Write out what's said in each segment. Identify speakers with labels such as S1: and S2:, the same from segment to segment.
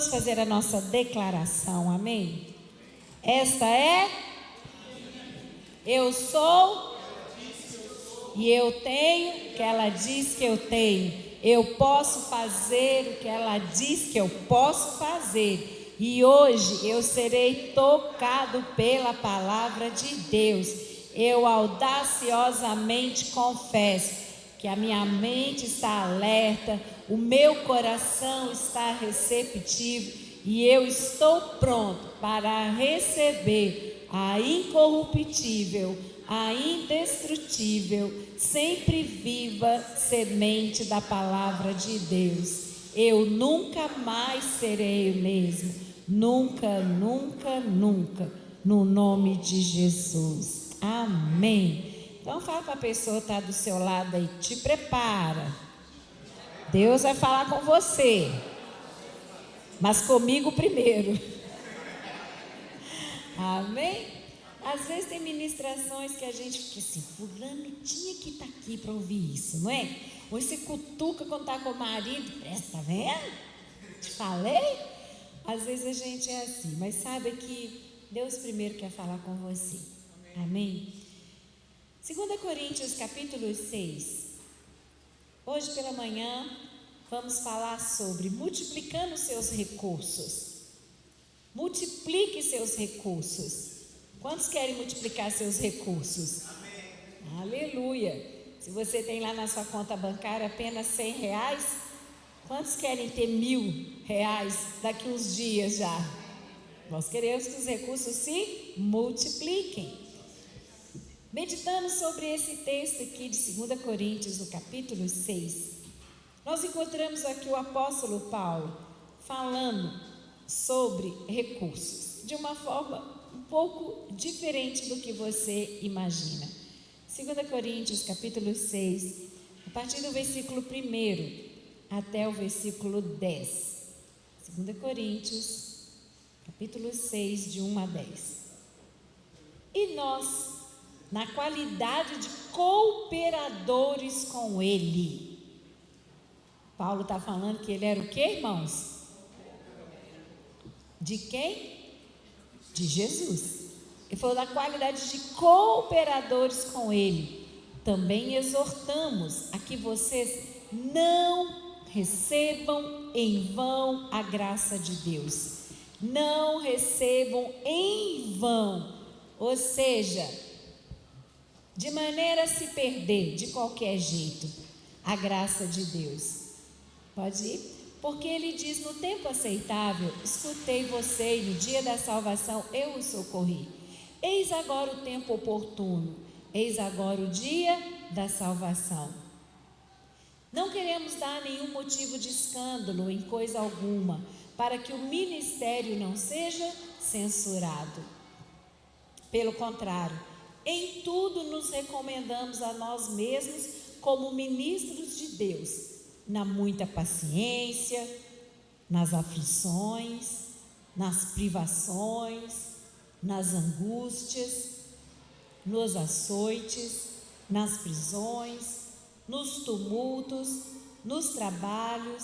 S1: Vamos fazer a nossa declaração, amém? Esta é: eu sou e eu tenho o que ela diz que eu tenho. Eu posso fazer o que ela diz que eu posso fazer. E hoje eu serei tocado pela palavra de Deus. Eu audaciosamente confesso que a minha mente está alerta, o meu coração está receptivo e eu estou pronto para receber a incorruptível, a indestrutível, sempre viva semente da palavra de Deus. Eu nunca mais serei o mesmo, nunca, nunca, nunca, no nome de Jesus. Amém. Então fala para a pessoa que está do seu lado aí, te prepara. Deus vai falar com você, mas comigo primeiro. Amém? Às vezes tem ministrações que a gente fica assim, fulano tinha que estar aqui para ouvir isso, não é? Ou você cutuca quando está com o marido, presta, tá vendo? Te falei? Às vezes a gente é assim, mas sabe que Deus primeiro quer falar com você. Amém? 2 Coríntios capítulo 6. Hoje pela manhã vamos falar sobre multiplicando seus recursos. Multiplique seus recursos. Quantos querem multiplicar seus recursos? Amém. Aleluia. Se você tem lá na sua conta bancária apenas R$100, quantos querem ter R$1.000 daqui uns dias já? Nós queremos que os recursos se multipliquem. Meditando sobre esse texto aqui de 2 Coríntios, no capítulo 6, nós encontramos aqui o apóstolo Paulo falando sobre recursos, de uma forma um pouco diferente do que você imagina. 2 Coríntios, capítulo 6, a partir do versículo 1 até o versículo 10. 2 Coríntios, capítulo 6, de 1 a 10. E nós, na qualidade de cooperadores com ele. Paulo está falando que ele era o quê, irmãos? De quem? De Jesus. Ele falou da qualidade de cooperadores com ele. Também exortamos a que vocês não recebam em vão a graça de Deus. Não recebam em vão, ou seja, de maneira a se perder de qualquer jeito a graça de Deus. Pode ir? Porque ele diz: no tempo aceitável escutei você, e no dia da salvação eu o socorri. Eis agora o tempo oportuno, eis agora o dia da salvação. Não queremos dar nenhum motivo de escândalo em coisa alguma, para que o ministério não seja censurado. Pelo contrário, em tudo nos recomendamos a nós mesmos como ministros de Deus, na muita paciência, nas aflições, nas privações, nas angústias, nos açoites, nas prisões, nos tumultos, nos trabalhos,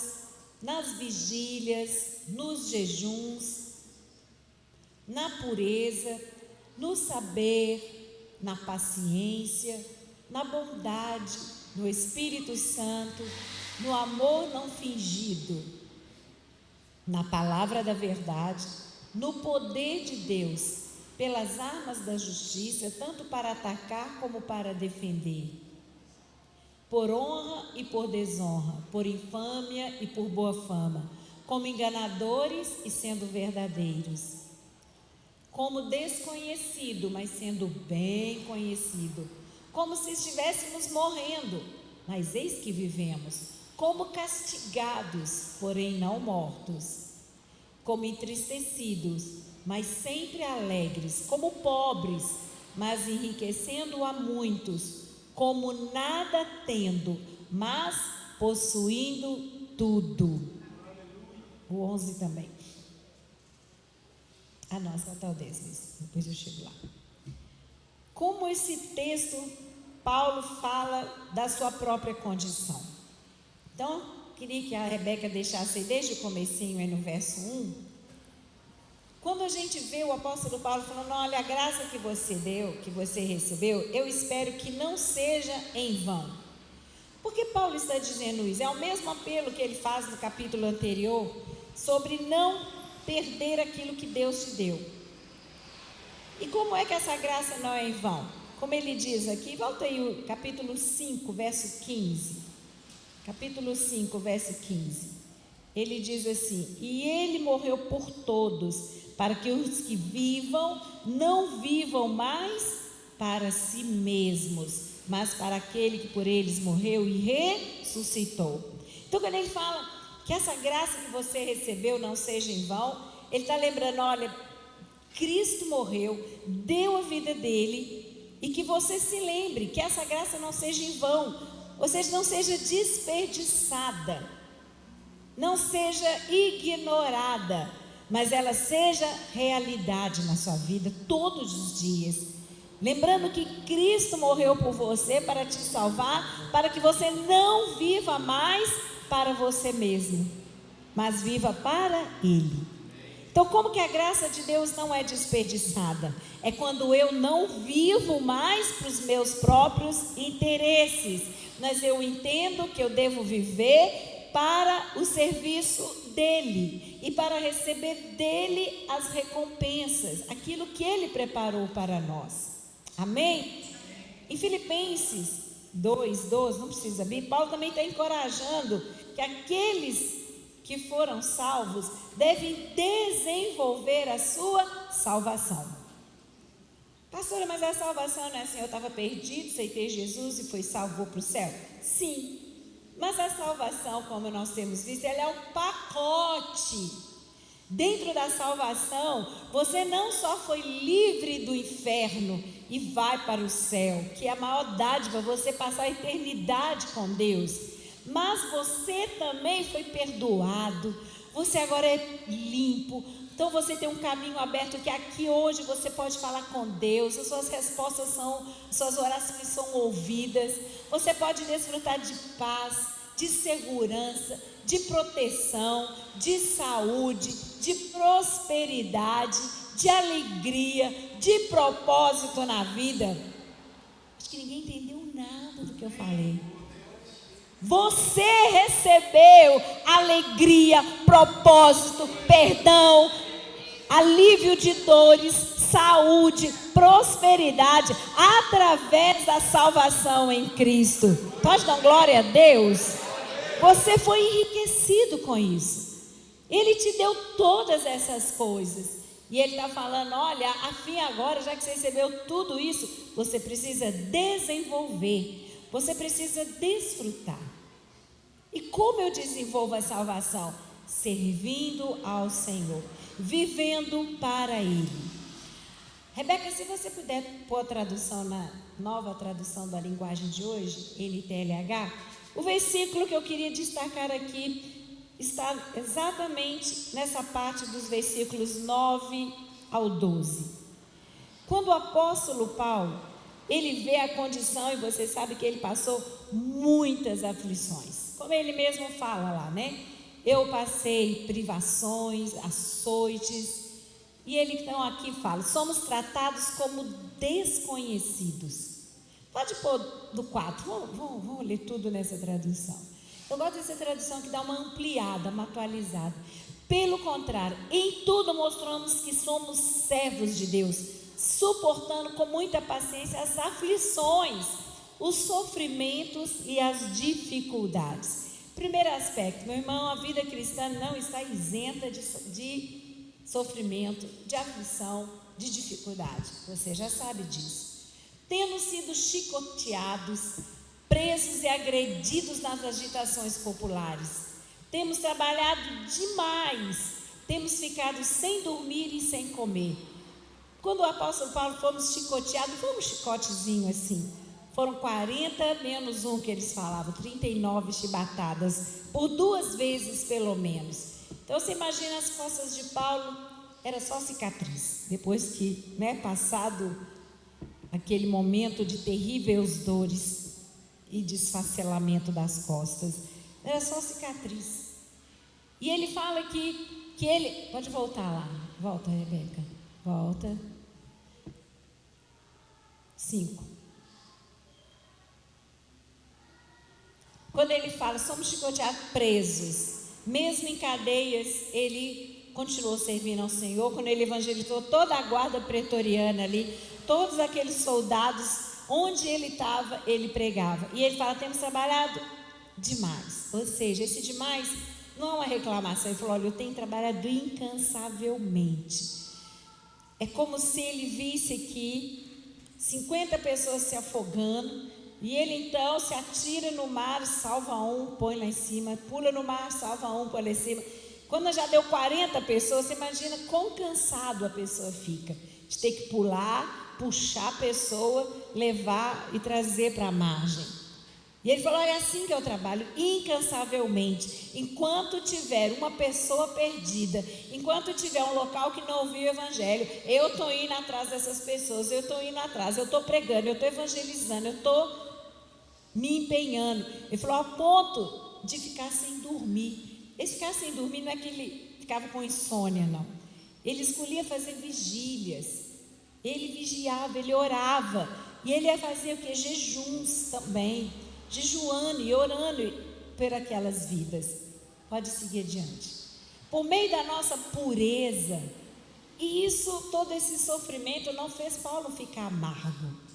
S1: nas vigílias, nos jejuns, na pureza, no saber, na paciência, na bondade, no Espírito Santo, no amor não fingido, na palavra da verdade, no poder de Deus, pelas armas da justiça, tanto para atacar como para defender, por honra e por desonra, por infâmia e por boa fama, como enganadores e sendo verdadeiros, como desconhecido, mas sendo bem conhecido, como se estivéssemos morrendo, mas eis que vivemos, como castigados, porém não mortos, como entristecidos, mas sempre alegres, como pobres, mas enriquecendo a muitos, como nada tendo, mas possuindo tudo. O 11 também. Não, falta o 10, depois eu chego lá. Como esse texto, Paulo fala da sua própria condição. Então, queria que a Rebeca deixasse aí desde o comecinho, aí no verso 1. Quando a gente vê o apóstolo Paulo falando, olha, a graça que você deu, que você recebeu, eu espero que não seja em vão. Por que Paulo está dizendo isso? É o mesmo apelo que ele faz no capítulo anterior, sobre não perder aquilo que Deus te deu. E como é que essa graça não é em vão? Como ele diz aqui, volta aí o capítulo 5, verso 15. Capítulo 5, verso 15. Ele diz assim: e ele morreu por todos, para que os que vivam, não vivam mais para si mesmos, mas para aquele que por eles morreu e ressuscitou. Então, quando ele fala que essa graça que você recebeu não seja em vão, ele está lembrando, olha, Cristo morreu, deu a vida dele, e que você se lembre que essa graça não seja em vão, ou seja, não seja desperdiçada, não seja ignorada, mas ela seja realidade na sua vida todos os dias. Lembrando que Cristo morreu por você para te salvar, para que você não viva mais para você mesmo, mas viva para Ele. Então, como que a graça de Deus não é desperdiçada? É quando eu não vivo mais para os meus próprios interesses, mas eu entendo que eu devo viver para o serviço dEle e para receber dEle as recompensas, aquilo que Ele preparou para nós. Amém? Em Filipenses 2:12, não precisa abrir, Paulo também está encorajando que aqueles que foram salvos devem desenvolver a sua salvação. Pastora, mas a salvação não é assim, eu estava perdido, aceitei Jesus e fui salvo, vou para o céu? Sim, mas a salvação, como nós temos visto, ela é um pacote. Dentro da salvação, você não só foi livre do inferno e vai para o céu, que é a maior dádiva, você passar a eternidade com Deus, mas você também foi perdoado, você agora é limpo. Então você tem um caminho aberto que aqui hoje você pode falar com Deus, as suas respostas suas orações são ouvidas, você pode desfrutar de paz, de segurança, de proteção, de saúde, de prosperidade, de alegria, de propósito na vida. Acho que ninguém entendeu nada do que eu falei. Você recebeu alegria, propósito, perdão, alívio de dores, saúde, prosperidade, através da salvação em Cristo. Pode dar glória a Deus? Você foi enriquecido com isso. Ele te deu todas essas coisas. E Ele está falando, olha, a fim agora, já que você recebeu tudo isso, você precisa desenvolver. Você precisa desfrutar. E como eu desenvolvo a salvação? Servindo ao Senhor, vivendo para Ele. Rebeca, se você puder pôr a tradução na nova tradução da linguagem de hoje, NTLH, o versículo que eu queria destacar aqui está exatamente nessa parte dos versículos 9 ao 12. Quando o apóstolo Paulo, ele vê a condição, e você sabe que ele passou muitas aflições, como ele mesmo fala lá, né? Eu passei privações, açoites, e ele então aqui fala, somos tratados como desconhecidos. Pode pôr do 4, vamos ler tudo nessa tradução. Eu gosto dessa tradução que dá uma ampliada, uma atualizada. Pelo contrário, em tudo mostramos que somos servos de Deus, suportando com muita paciência as aflições, os sofrimentos e as dificuldades. Primeiro aspecto, meu irmão, a vida cristã não está isenta de sofrimento, de aflição, de dificuldade. Você já sabe disso. Tendo sido chicoteados, presos e agredidos nas agitações populares. Temos trabalhado demais, temos ficado sem dormir e sem comer. Quando o apóstolo Paulo fomos chicoteados, foi um chicotezinho assim. Foram 40 menos um que eles falavam, 39 chibatadas, por 2 vezes pelo menos. Então você imagina as costas de Paulo, era só cicatriz. Depois que, passado aquele momento de terríveis dores e desfacelamento das costas. era só cicatriz. E ele fala que ele... Pode voltar lá. Volta, Rebeca. Volta. 5. Quando ele fala, somos chicoteados, presos, mesmo em cadeias, ele continuou servindo ao Senhor. Quando ele evangelizou toda a guarda pretoriana ali, todos aqueles soldados, onde ele estava, ele pregava. E ele fala, temos trabalhado demais. Ou seja, esse demais não é uma reclamação. Ele falou, olha, eu tenho trabalhado incansavelmente. É como se ele visse aqui 50 pessoas se afogando, e ele então se atira no mar, salva um, põe lá em cima, pula no mar, salva um, põe lá em cima. Quando já deu 40 pessoas, você imagina quão cansado a pessoa fica, de ter que pular, puxar a pessoa, levar e trazer para a margem. E ele falou, é assim que eu trabalho, incansavelmente, enquanto tiver uma pessoa perdida, enquanto tiver um local que não ouviu o evangelho, eu estou indo atrás dessas pessoas, eu estou indo atrás, eu estou pregando, eu estou evangelizando, eu estou me empenhando. Ele falou, ao ponto de ficar sem dormir. Esse ficar sem dormir não é que ele ficava com insônia, não. Ele escolhia fazer vigílias, ele vigiava, ele orava, e ele ia fazer o que? Jejuns também, jejuando e orando por aquelas vidas. Pode seguir adiante. Por meio da nossa pureza, e isso, todo esse sofrimento não fez Paulo ficar amargo.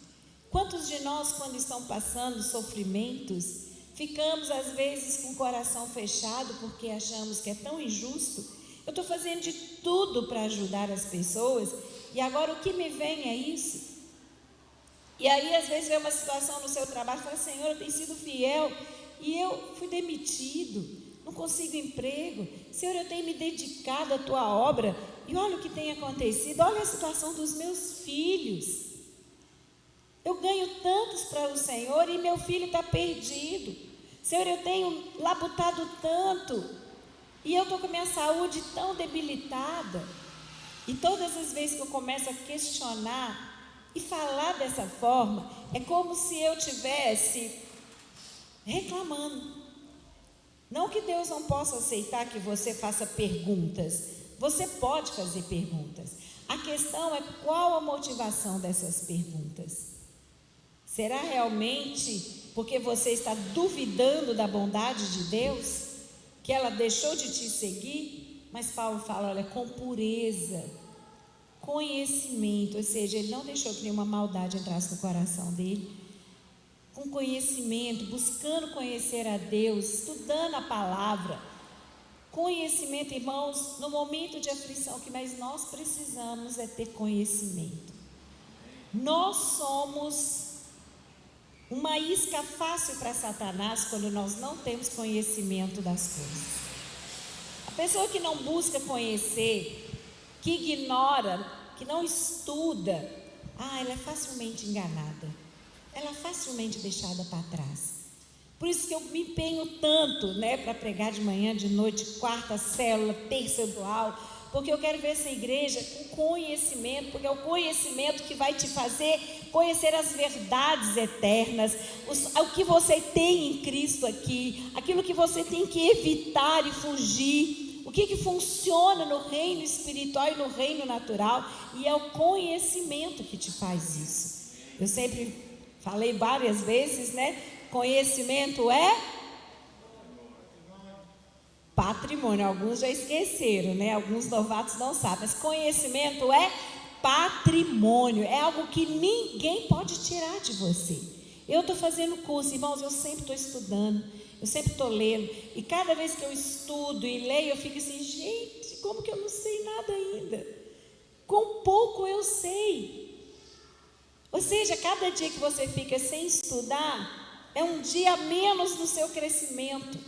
S1: Quantos de nós, quando estão passando sofrimentos, ficamos às vezes com o coração fechado porque achamos que é tão injusto? Eu estou fazendo de tudo para ajudar as pessoas e agora o que me vem é isso. E aí às vezes vem uma situação no seu trabalho e fala, Senhor, eu tenho sido fiel e eu fui demitido, não consigo emprego. Senhor, eu tenho me dedicado à tua obra e olha o que tem acontecido, olha a situação dos meus filhos. Eu ganho tantos para o Senhor e meu filho está perdido. Senhor, eu tenho labutado tanto e eu estou com a minha saúde tão debilitada. E todas as vezes que eu começo a questionar e falar dessa forma, é como se eu estivesse reclamando. Não que Deus não possa aceitar que você faça perguntas. Você pode fazer perguntas. A questão é qual a motivação dessas perguntas. Será realmente porque você está duvidando da bondade de Deus, que ela deixou de te seguir? Mas Paulo fala, olha, com pureza, conhecimento, ou seja, ele não deixou que nenhuma maldade entrasse no coração dele. Com conhecimento, buscando conhecer a Deus, estudando a palavra. Conhecimento, irmãos, no momento de aflição, o que mais nós precisamos é ter conhecimento. Nós somos uma isca fácil para Satanás quando nós não temos conhecimento das coisas. A pessoa que não busca conhecer, que ignora, que não estuda, ela é facilmente enganada, ela é facilmente deixada para trás. Por isso que eu me empenho tanto, para pregar de manhã, de noite, quarta célula, terça eu dou aula, porque eu quero ver essa igreja com conhecimento, porque é o conhecimento que vai te fazer conhecer as verdades eternas, o que você tem em Cristo aqui, aquilo que você tem que evitar e fugir, o que funciona no reino espiritual e no reino natural, e é o conhecimento que te faz isso. Eu sempre falei várias vezes, conhecimento é patrimônio. Alguns já esqueceram, alguns novatos não sabem, mas conhecimento é patrimônio, é algo que ninguém pode tirar de você. Eu estou fazendo curso, irmãos, eu sempre estou estudando, eu sempre estou lendo, e cada vez que eu estudo e leio, eu fico assim, gente, como que eu não sei nada ainda? Com pouco eu sei. Ou seja, cada dia que você fica sem estudar, é um dia a menos no seu crescimento.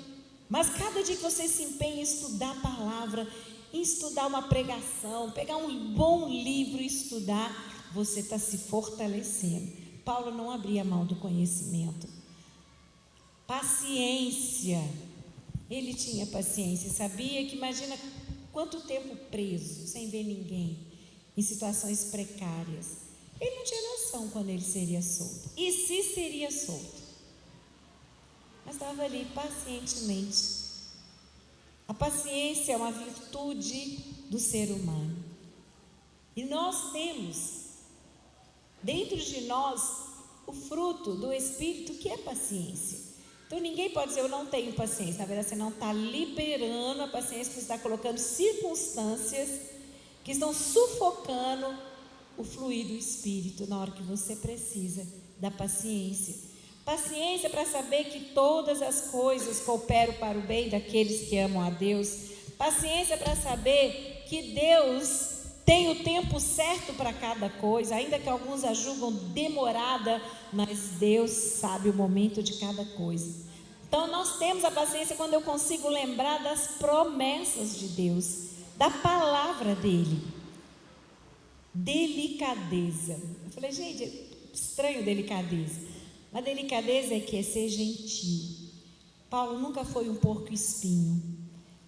S1: Mas cada dia que você se empenha em estudar a palavra, em estudar uma pregação, pegar um bom livro e estudar, você está se fortalecendo. Paulo não abria mão do conhecimento. Paciência. Ele tinha paciência, sabia que imagina quanto tempo preso, sem ver ninguém, em situações precárias. Ele não tinha noção quando ele seria solto. E se seria solto? mas estava ali pacientemente. A paciência é uma virtude do ser humano. E nós temos dentro de nós o fruto do Espírito, que é paciência. Então ninguém pode dizer, eu não tenho paciência. Na verdade, você não está liberando a paciência, porque você está colocando circunstâncias que estão sufocando o fluir do Espírito na hora que você precisa da paciência. Paciência para saber que todas as coisas cooperam para o bem daqueles que amam a Deus. Paciência para saber que Deus tem o tempo certo para cada coisa, ainda que alguns a julgam demorada, mas Deus sabe o momento de cada coisa. Então nós temos a paciência quando eu consigo lembrar das promessas de Deus, da palavra dele. Delicadeza. Eu falei, gente, é estranho delicadeza. A delicadeza é ser gentil. Paulo nunca foi um porco espinho.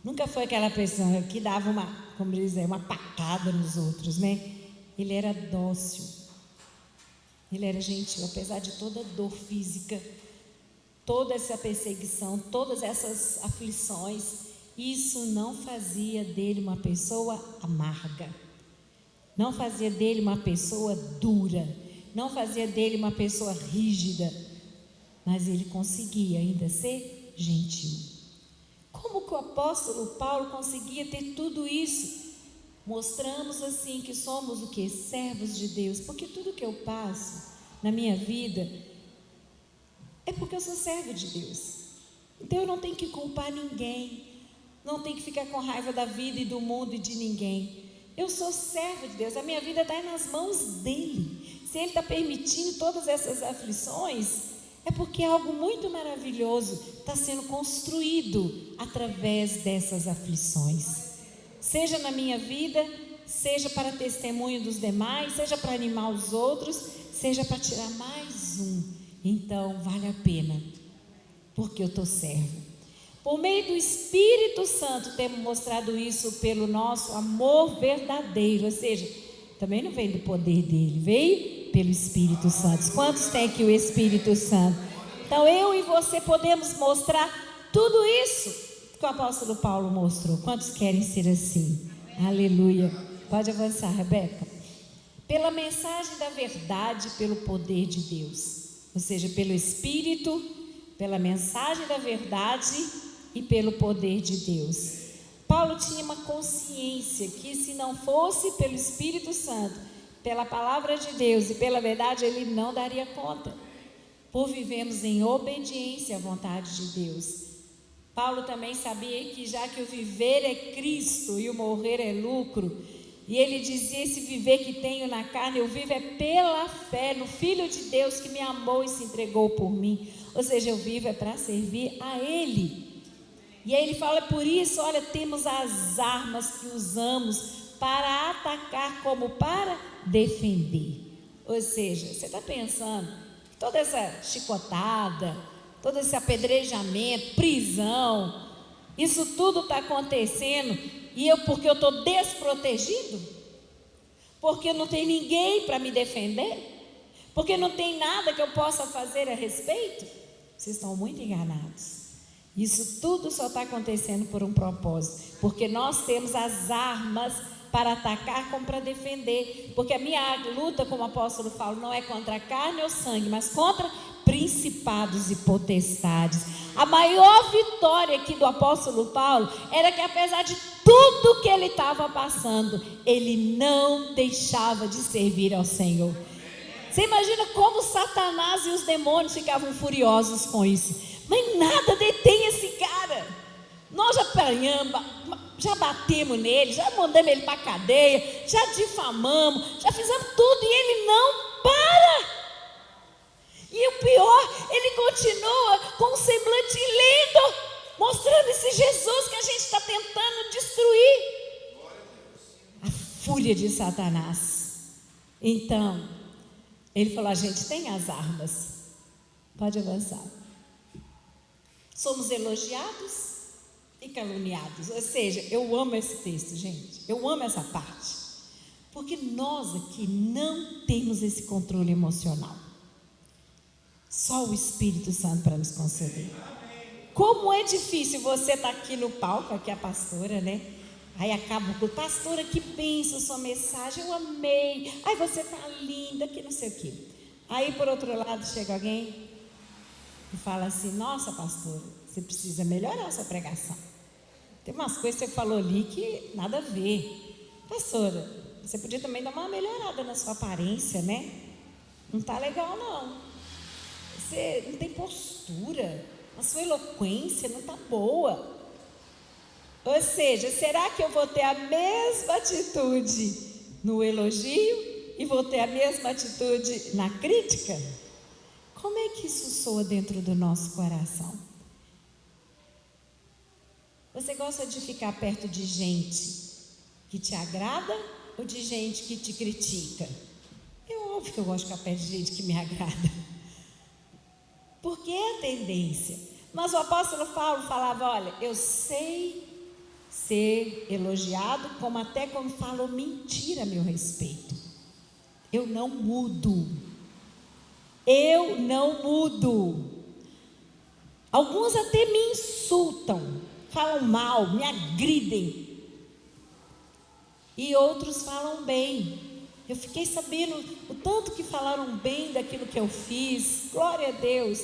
S1: Nunca foi aquela pessoa que dava uma pacada nos outros, né? Ele era dócil. Ele era gentil, apesar de toda a dor física, toda essa perseguição, todas essas aflições. Isso não fazia dele uma pessoa amarga. Não fazia dele uma pessoa dura. Não fazia dele uma pessoa rígida. Mas ele conseguia ainda ser gentil. Como que o apóstolo Paulo conseguia ter tudo isso? Mostramos assim que somos o quê? Servos de Deus. Porque tudo que eu passo na minha vida é porque eu sou servo de Deus. Então eu não tenho que culpar ninguém. Não tenho que ficar com raiva da vida e do mundo e de ninguém. Eu sou servo de Deus. A minha vida está nas mãos dele. Se ele está permitindo todas essas aflições, é porque algo muito maravilhoso está sendo construído através dessas aflições. Seja na minha vida, seja para testemunho dos demais, seja para animar os outros, seja para tirar mais um. Então, vale a pena, porque eu estou servo. Por meio do Espírito Santo, temos mostrado isso pelo nosso amor verdadeiro, ou seja, também não veio do poder dele, veio pelo Espírito Santo. Quantos tem aqui o Espírito Santo? Então eu e você podemos mostrar tudo isso que o apóstolo Paulo mostrou. Quantos querem ser assim? Aleluia. Pode avançar, Rebeca. Pela mensagem da verdade, pelo poder de Deus, ou seja, pelo Espírito, pela mensagem da verdade e pelo poder de Deus. Paulo tinha uma consciência que, se não fosse pelo Espírito Santo, pela palavra de Deus e pela verdade, ele não daria conta. Por vivermos em obediência à vontade de Deus. Paulo também sabia que, já que o viver é Cristo e o morrer é lucro, e ele dizia: esse viver que tenho na carne, eu vivo é pela fé no Filho de Deus que me amou e se entregou por mim. Ou seja, eu vivo é para servir a Ele. E aí ele fala, por isso, olha, temos as armas que usamos para atacar como para defender. Ou seja, você está pensando, toda essa chicotada, todo esse apedrejamento, prisão, isso tudo está acontecendo, e porque eu estou desprotegido? Porque não tem ninguém para me defender? Porque não tem nada que eu possa fazer a respeito? Vocês estão muito enganados. Isso tudo só está acontecendo por um propósito, porque nós temos as armas para atacar como para defender, porque a minha luta, como o apóstolo fala, não é contra a carne ou sangue, mas contra principados e potestades. A maior vitória aqui do apóstolo Paulo era que, apesar de tudo que ele estava passando, ele não deixava de servir ao Senhor. Você imagina como Satanás e os demônios ficavam furiosos com isso. Mas nada detém esse cara. Nós já apanhamos, já batemos nele, já mandamos ele para a cadeia, já difamamos, já fizemos tudo e ele não para. E o pior, ele continua com um semblante lindo, mostrando esse Jesus que a gente está tentando destruir. A fúria de Satanás. Então, ele falou: a gente tem as armas. Pode avançar. Somos elogiados e caluniados. Ou seja, eu amo esse texto, gente. Eu amo essa parte. Porque nós aqui não temos esse controle emocional. Só o Espírito Santo para nos conceder. Como é difícil você estar aqui no palco, aqui a pastora, né? Aí acaba com pastora, que bênção sua mensagem, eu amei. Ai, você tá linda, que não sei o quê. Aí, por outro lado, chega alguém e fala assim: nossa, pastora, você precisa melhorar a sua pregação. Tem umas coisas que você falou ali que nada a ver. Pastora, você podia também dar uma melhorada na sua aparência, né? Não tá legal, não. Você não tem postura, a sua eloquência não tá boa. Ou seja, será que eu vou ter a mesma atitude no elogio e vou ter a mesma atitude na crítica? Como é que isso soa dentro do nosso coração? Você gosta de ficar perto de gente que te agrada ou de gente que te critica? É óbvio que eu gosto de ficar perto de gente que me agrada, porque é a tendência. Mas o apóstolo Paulo falava: olha, eu sei ser elogiado, como até quando falam mentira a meu respeito. Eu não mudo. Eu não mudo. Alguns até me insultam, falam mal, me agridem. E outros falam bem. Eu fiquei sabendo o tanto que falaram bem daquilo que eu fiz. Glória a Deus.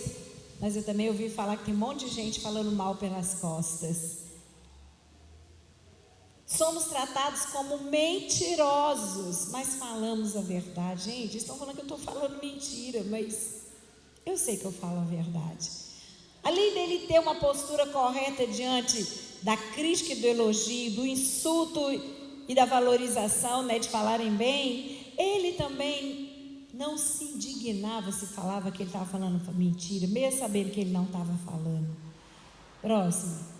S1: Mas eu também ouvi falar que tem um monte de gente falando mal pelas costas. Somos tratados como mentirosos, mas falamos a verdade. Gente, estão falando que eu estou falando mentira, mas eu sei que eu falo a verdade. Além dele ter uma postura correta diante da crítica e do elogio, do insulto e da valorização, né, de falarem bem, ele também não se indignava se falava que ele estava falando mentira, mesmo sabendo que ele não estava falando. Próximo.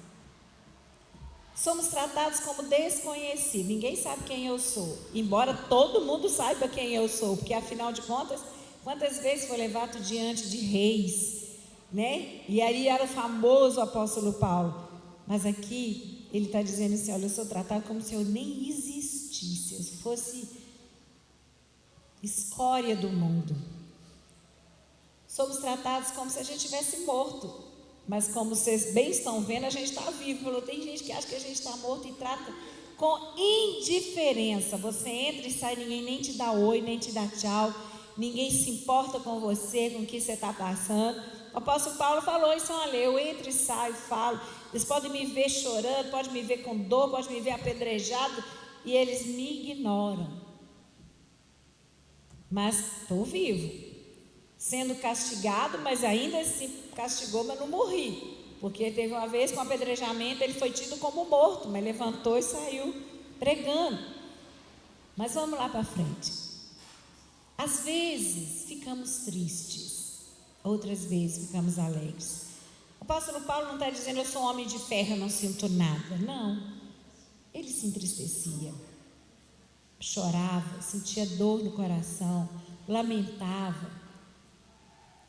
S1: Somos tratados como desconhecidos. Ninguém sabe quem eu sou, embora todo mundo saiba quem eu sou, porque afinal de contas, quantas vezes foi levado diante de reis, né? E aí era o famoso apóstolo Paulo. Mas aqui ele está dizendo assim: olha, eu sou tratado como se eu nem existisse, se fosse escória do mundo. Somos tratados como se a gente tivesse morto. Mas como vocês bem estão vendo, a gente está vivo. Tem gente que acha que a gente está morto e trata com indiferença. Você entra e sai, ninguém nem te dá oi, nem te dá tchau. Ninguém se importa com você, com o que você está passando. O apóstolo Paulo falou isso: olha, eu entro e saio, falo. Eles podem me ver chorando, podem me ver com dor, podem me ver apedrejado, e eles me ignoram. Mas estou vivo. Sendo castigado, mas ainda assim castigou, mas não morri. Porque teve uma vez com apedrejamento, ele foi tido como morto, mas levantou e saiu pregando. Mas vamos lá para frente. Às vezes ficamos tristes, outras vezes ficamos alegres. O apóstolo Paulo não está dizendo: eu sou um homem de ferro, eu não sinto nada. Não. Ele se entristecia, chorava, sentia dor no coração, lamentava,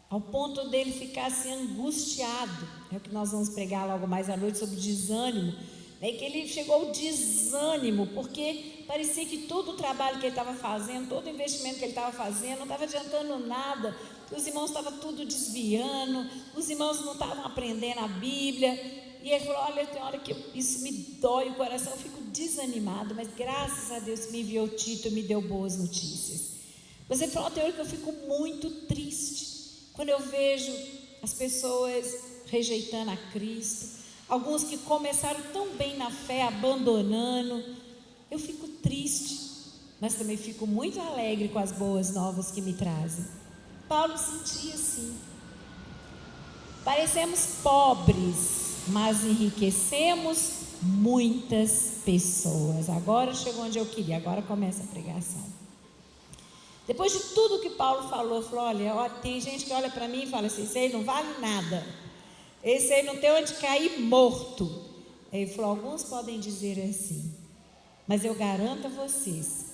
S1: ao ponto dele ficar assim angustiado. É o que nós vamos pregar logo mais à noite sobre desânimo. É que ele chegou ao desânimo, porque parecia que todo o trabalho que ele estava fazendo, todo o investimento que ele estava fazendo, não estava adiantando nada. Os irmãos estavam tudo desviando, os irmãos não estavam aprendendo a Bíblia. E ele falou: olha, tem hora que isso me dói o coração, eu fico desanimado, mas graças a Deus me enviou Tito e me deu boas notícias. Mas ele falou: tem hora que eu fico muito triste quando eu vejo as pessoas rejeitando a Cristo, alguns que começaram tão bem na fé, abandonando. Eu fico triste, mas também fico muito alegre com as boas novas que me trazem. Paulo sentia assim. Parecemos pobres, mas enriquecemos muitas pessoas. Agora chegou onde eu queria, agora começa a pregação. Depois de tudo que Paulo falou, olha, tem gente que olha para mim e fala assim: esse aí não vale nada, esse aí não tem onde cair morto. Aí ele falou: alguns podem dizer assim, mas eu garanto a vocês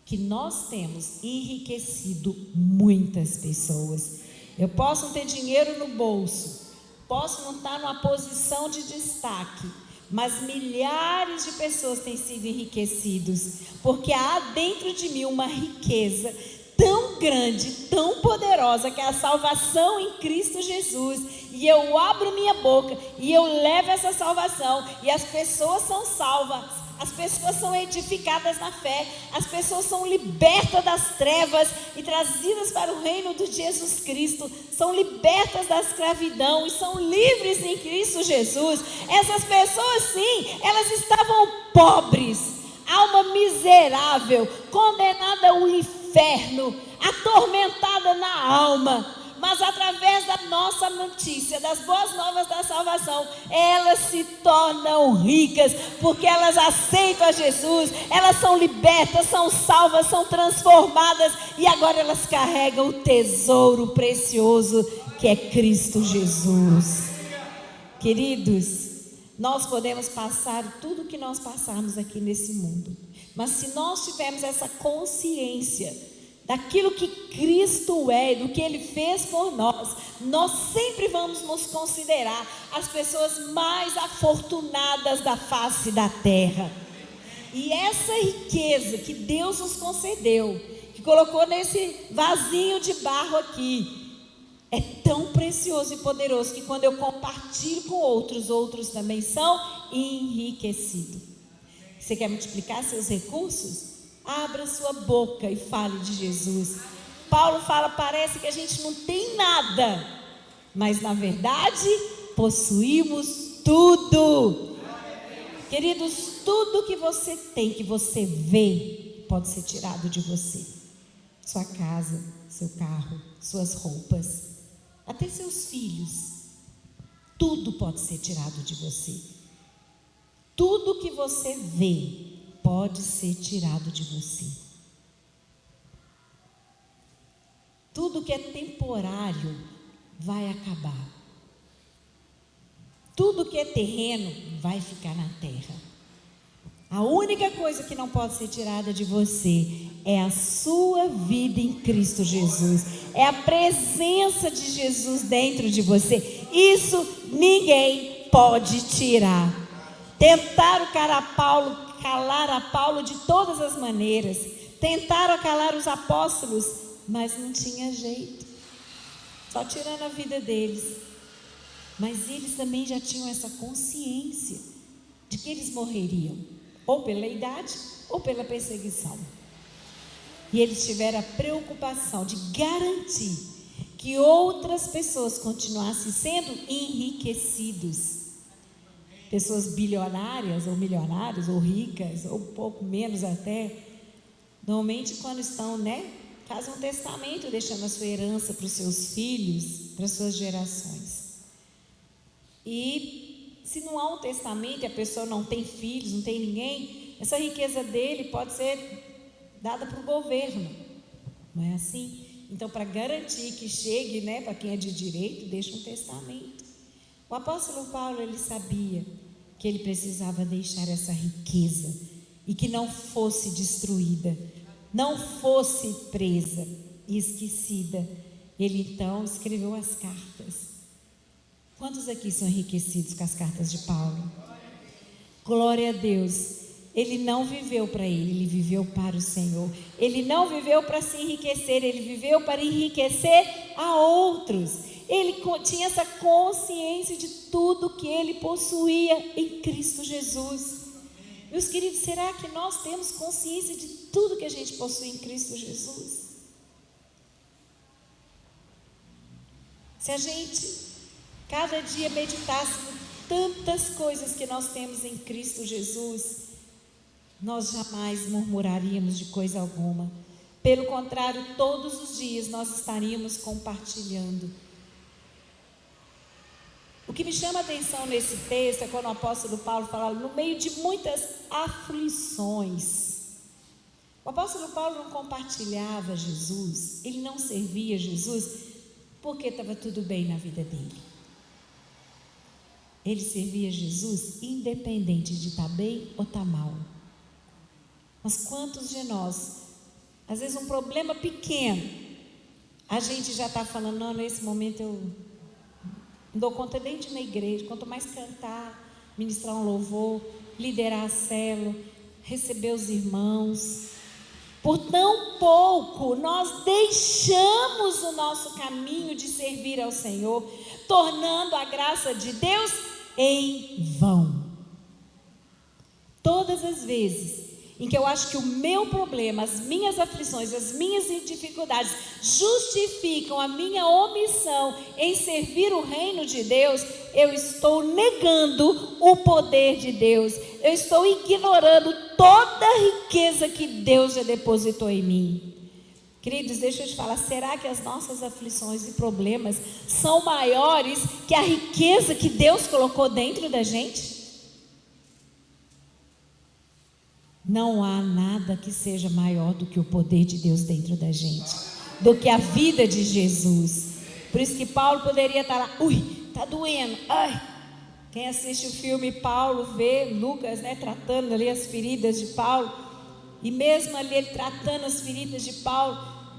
S1: que nós temos enriquecido muitas pessoas. Eu posso não ter dinheiro no bolso, posso não estar numa posição de destaque, mas milhares de pessoas têm sido enriquecidos, porque há dentro de mim uma riqueza tão grande, tão poderosa, que é a salvação em Cristo Jesus, e eu abro minha boca e eu levo essa salvação, e as pessoas são salvas, as pessoas são edificadas na fé, as pessoas são libertas das trevas e trazidas para o reino de Jesus Cristo, são libertas da escravidão e são livres em Cristo Jesus. Essas pessoas, sim, elas estavam pobres, alma miserável, condenada ao inferno, atormentada na alma, mas através da nossa notícia, das boas novas da salvação, elas se tornam ricas, porque elas aceitam a Jesus, elas são libertas, são salvas, são transformadas, e agora elas carregam o tesouro precioso que é Cristo Jesus. Queridos, nós podemos passar tudo o que nós passarmos aqui nesse mundo, mas se nós tivermos essa consciência daquilo que Cristo é, do que Ele fez por nós, nós sempre vamos nos considerar as pessoas mais afortunadas da face da terra. E essa riqueza que Deus nos concedeu, que colocou nesse vasinho de barro aqui, é tão precioso e poderoso que quando eu compartilho com outros, outros também são enriquecidos. Você quer multiplicar seus recursos? Abra sua boca e fale de Jesus. Paulo fala, parece que a gente não tem nada, mas na verdade possuímos tudo. Queridos, tudo que você tem, que você vê, pode ser tirado de você. Sua casa, seu carro, suas roupas, até seus filhos. Tudo pode ser tirado de você. Tudo que você vê pode ser tirado de você. Tudo que é temporário vai acabar. Tudo que é terreno vai ficar na terra. A única coisa que não pode ser tirada de você é a sua vida em Cristo Jesus. É a presença de Jesus dentro de você. Isso ninguém pode tirar. Tentaram calar a Paulo de todas as maneiras, tentaram calar os apóstolos, mas não tinha jeito, só tirando a vida deles. Mas eles também já tinham essa consciência de que eles morreriam, ou pela idade, ou pela perseguição. E eles tiveram a preocupação de garantir que outras pessoas continuassem sendo enriquecidos. Pessoas bilionárias, ou milionários, ou ricas, ou um pouco menos até, normalmente quando estão, fazem um testamento, deixando a sua herança para os seus filhos, para as suas gerações. E se não há um testamento e a pessoa não tem filhos, não tem ninguém, essa riqueza dele pode ser dada para o governo, não é assim? Então, para garantir que chegue, para quem é de direito, deixa um testamento. O apóstolo Paulo, ele sabia que ele precisava deixar essa riqueza e que não fosse destruída, não fosse presa e esquecida. Ele então escreveu as cartas. Quantos aqui são enriquecidos com as cartas de Paulo? Glória a Deus. Ele não viveu para ele viveu para o Senhor. Ele não viveu para se enriquecer, ele viveu para enriquecer a outros. Ele tinha essa consciência de tudo que ele possuía em Cristo Jesus. Meus queridos, será que nós temos consciência de tudo que a gente possui em Cristo Jesus? Se a gente cada dia meditasse tantas coisas que nós temos em Cristo Jesus, nós jamais murmuraríamos de coisa alguma. Pelo contrário, todos os dias nós estaríamos compartilhando. O que me chama a atenção nesse texto é quando o apóstolo Paulo fala, no meio de muitas aflições. O apóstolo Paulo não compartilhava Jesus, ele não servia Jesus, porque estava tudo bem na vida dele. Ele servia Jesus independente de estar bem ou estar mal. Mas quantos de nós, às vezes um problema pequeno, a gente já está falando, não, nesse momento eu não dou conta nem de ir na igreja, quanto mais cantar, ministrar um louvor, liderar a célula, receber os irmãos. Por tão pouco nós deixamos o nosso caminho de servir ao Senhor, tornando a graça de Deus em vão. Todas as vezes em que eu acho que o meu problema, as minhas aflições, as minhas dificuldades justificam a minha omissão em servir o reino de Deus, eu estou negando o poder de Deus, eu estou ignorando toda a riqueza que Deus já depositou em mim. Queridos, deixa eu te falar, será que as nossas aflições e problemas são maiores que a riqueza que Deus colocou dentro da gente? Não há nada que seja maior do que o poder de Deus dentro da gente, do que a vida de Jesus. Por isso que Paulo poderia estar lá, está doendo, ai. Quem assiste o filme Paulo vê Lucas, tratando ali as feridas de Paulo, e mesmo ali ele tratando as feridas de Paulo,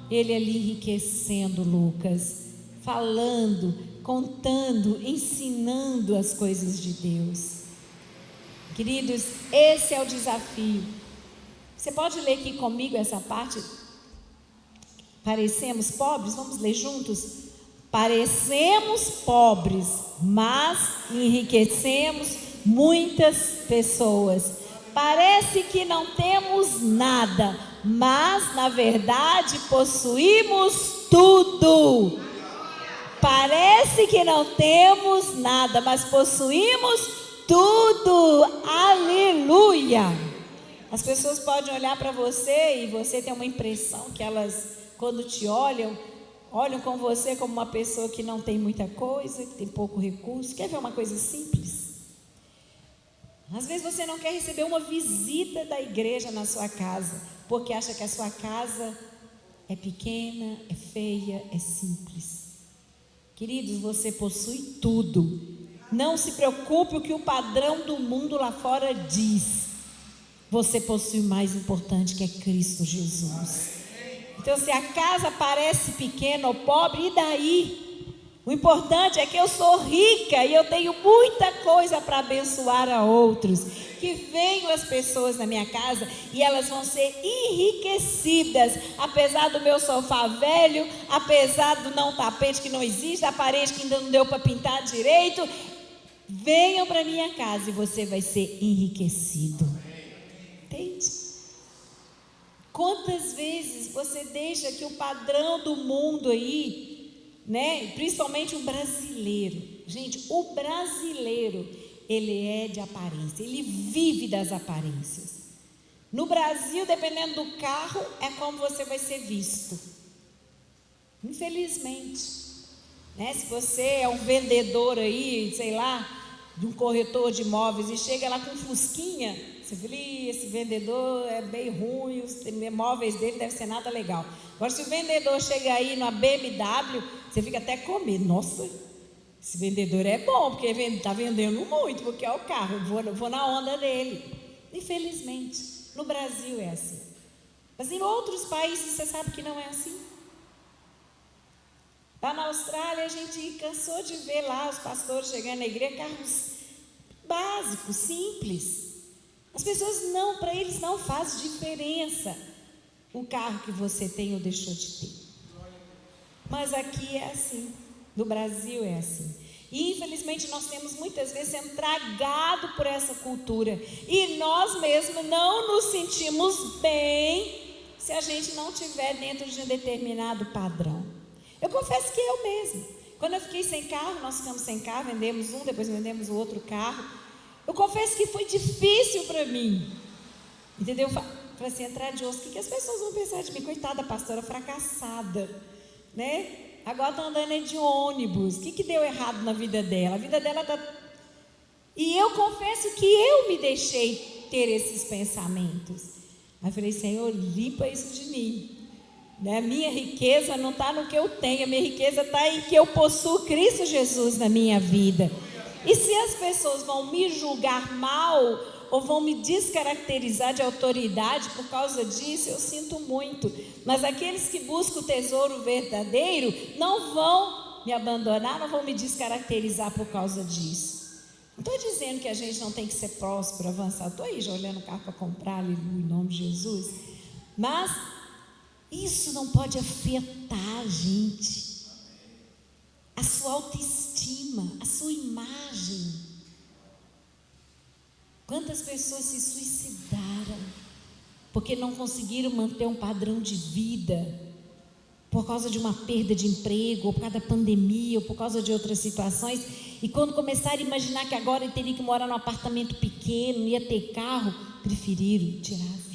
S1: ele ali enriquecendo Lucas, falando, contando, ensinando as coisas de Deus. Queridos, esse é o desafio. Você pode ler aqui comigo essa parte? Parecemos pobres? Vamos ler juntos? Parecemos pobres, mas enriquecemos muitas pessoas. Parece que não temos nada, mas na verdade possuímos tudo. Parece que não temos nada, mas possuímos tudo. Aleluia! As pessoas podem olhar para você e você tem uma impressão que elas, quando te olham com você como uma pessoa que não tem muita coisa, que tem pouco recurso. Quer ver uma coisa simples? Às vezes você não quer receber uma visita da igreja na sua casa, porque acha que a sua casa é pequena, é feia, é simples. Queridos, você possui tudo. Não se preocupe o que o padrão do mundo lá fora diz. Você possui o mais importante, que é Cristo Jesus. Então, se a casa parece pequena ou pobre, e daí? O importante é que eu sou rica e eu tenho muita coisa para abençoar a outros. Que venham as pessoas na minha casa e elas vão ser enriquecidas, apesar do meu sofá velho, apesar do tapete que não existe, a parede que ainda não deu para pintar direito. Venham para minha casa e você vai ser enriquecido. Entende? Quantas vezes você deixa que o padrão do mundo aí, principalmente o brasileiro, gente, o brasileiro, ele é de aparência, ele vive das aparências. No Brasil, dependendo do carro, é como você vai ser visto. Infelizmente, se você é um vendedor aí, sei lá, de um corretor de imóveis e chega lá com um fusquinha, você fala, esse vendedor é bem ruim, os imóveis dele devem ser nada legal. Agora, se o vendedor chega aí numa BMW, você fica até com medo. Nossa, esse vendedor é bom, porque está vendendo muito, porque é o carro, eu vou na onda dele. Infelizmente, no Brasil é assim. Mas em outros países, você sabe que não é assim. Lá na Austrália, a gente cansou de ver lá os pastores chegando na igreja, carros básicos, simples. As pessoas para eles não faz diferença o carro que você tem ou deixou de ter. Mas aqui é assim, no Brasil é assim. E infelizmente nós temos muitas vezes sendo tragados por essa cultura. E nós mesmos não nos sentimos bem se a gente não estiver dentro de um determinado padrão. Eu confesso que eu mesmo, quando eu fiquei sem carro, nós ficamos sem carro, vendemos um, depois vendemos o outro carro. Eu confesso que foi difícil para mim, entendeu? Eu falei assim, entrar de osso, o que as pessoas vão pensar de mim? Coitada, pastora fracassada, Agora está andando de ônibus, o que deu errado na vida dela? A vida dela está... E eu confesso que eu me deixei ter esses pensamentos. Aí eu falei, Senhor, limpa isso de mim. Minha riqueza não está no que eu tenho, a minha riqueza está em que eu possuo Cristo Jesus na minha vida. E se as pessoas vão me julgar mal ou vão me descaracterizar de autoridade por causa disso, eu sinto muito. Mas aqueles que buscam o tesouro verdadeiro não vão me abandonar, não vão me descaracterizar por causa disso. Não estou dizendo que a gente não tem que ser próspero, avançar. Estou aí já olhando o carro para comprar, aleluia, em nome de Jesus. Mas isso não pode afetar a gente, a sua autoestima, a sua imagem. Quantas pessoas se suicidaram porque não conseguiram manter um padrão de vida, por causa de uma perda de emprego, ou por causa da pandemia, ou por causa de outras situações, e quando começaram a imaginar que agora ele teria que morar num apartamento pequeno, não ia ter carro, preferiram tirar a vida.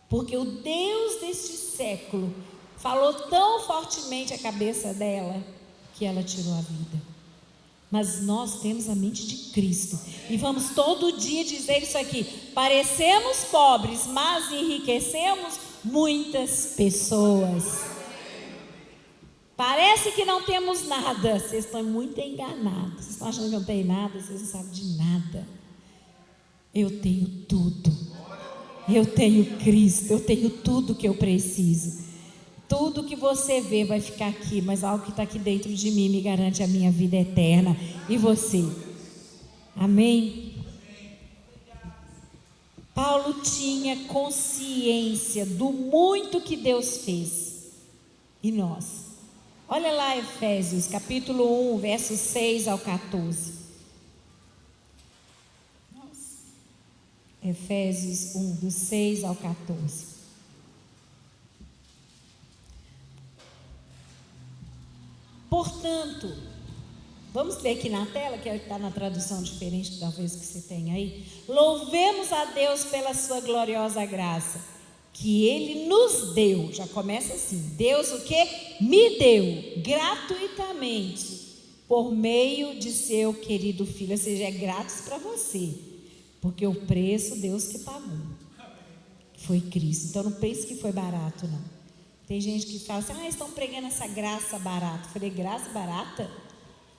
S1: Porque o Deus deste século falou tão fortemente a cabeça dela, que ela tirou a vida. Mas nós temos a mente de Cristo, e vamos todo dia dizer isso aqui: parecemos pobres, mas enriquecemos muitas pessoas. Parece que não temos nada, vocês estão muito enganados. Vocês estão achando que eu não tenho nada, vocês não sabem de nada. Eu tenho tudo. Eu tenho Cristo, eu tenho tudo que eu preciso. Tudo que você vê vai ficar aqui, mas algo que está aqui dentro de mim me garante a minha vida eterna. E você? Amém? Paulo tinha consciência do muito que Deus fez. E nós? Olha lá Efésios, capítulo 1, versos 6 ao 14. Efésios 1, do 6 ao 14. Portanto, vamos ler aqui na tela, que está na tradução diferente, talvez que você tenha aí. Louvemos a Deus pela sua gloriosa graça, que Ele nos deu. Já começa assim: Deus o que? Me deu gratuitamente, por meio de seu querido Filho. Ou seja, é grátis para você, porque o preço Deus que pagou, foi Cristo. Então não pense que foi barato, não. Tem gente que fala assim: estão pregando essa graça barata. Eu falei: graça barata?